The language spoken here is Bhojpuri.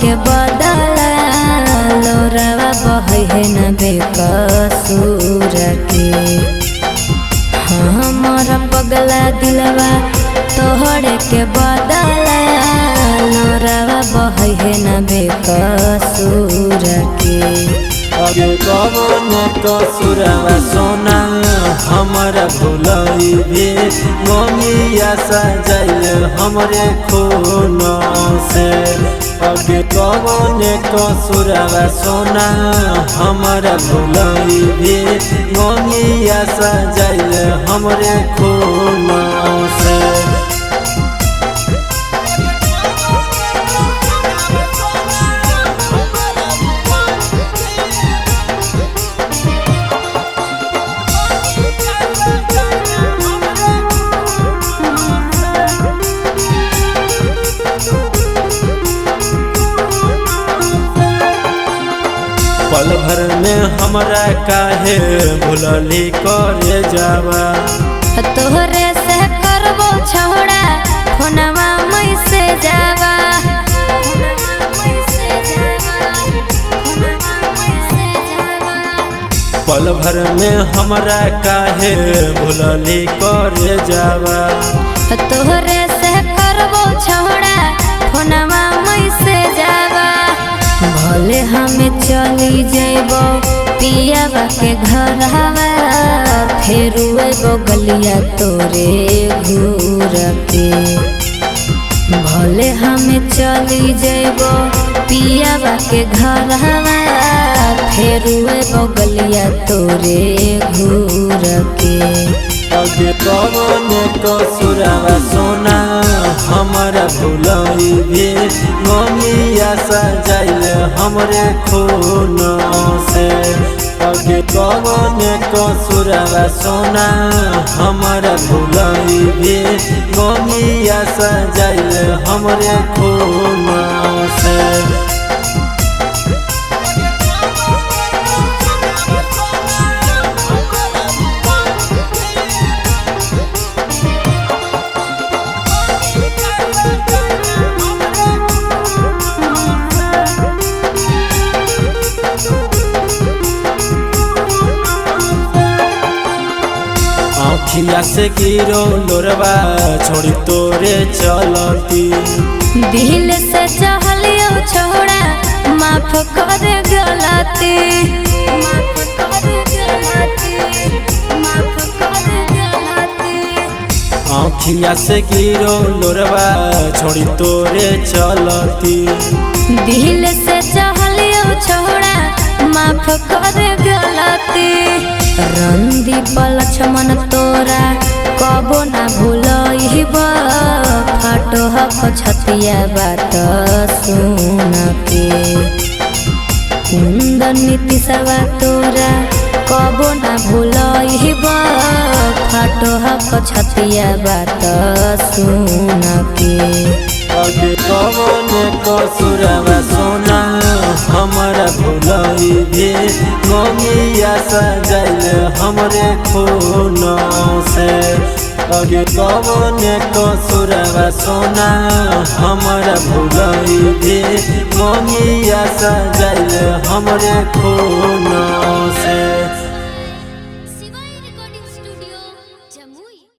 के बदला लोरावा बहै है न बेकसूर के। हमर पगला दिलवा तोहरे के बदला लोरावा बहै है न बेकसूर के। अगे कवन कसूरवा सोना हमारा भुलई भी ममिया सजाइल हमरे खून से। अगे कवन कसूरवा सोना हमारा भुलई भी ममिया सजाइल हमरे खून से। पल भर में हमरा काहे भुलली करे जावा। तोहरे से करबो छोड़ा फोनवा मई से जावा। पल भर में हमरा काहे भुलली करे जावा। तोहरे से करबो छोड़ा फोनवा मई से जावा। भले हमें चली जइबो पियावा के घरवा फिर एगो गलिया तोरे घूर के। भले हमें चली जइबो पियावा के घरवा फिर एगो गलिया तोरे घूर के। अगे कवन कसूरवा सोना हमारा भुलई भी ममिया सजाइल हमरे खून से। अगे कवन कसूरवा सोना हमारा भुलई भी ममिया सजाइल हमरे खून से। आँखिया से गिरो लोरवा छोड़ी तोरे चलती। दिल से चाहलियो छोड़ा माफ कर गलती। आँखिया से गिरो लोरवा छोड़ी तोरे चलती। दिल से चाहलियो छोड़ा माफ कर गलती। रंदी लक्ष्मण तोरा कबो ना भूलइबा। फाटो हक छतिया बात सुन के। कुंदन नीतिशवा तोरा कबो ना भूलइबा। फाटो हक छतिया बात सुन के। अगे कवन कसूरवा सोना हमारा भुलई भी ममिया सजाइल हमरे खून से। अगे कवन कसूरवा सोना हमारा भुलई भी ममिया सजाइल हमरे खून से।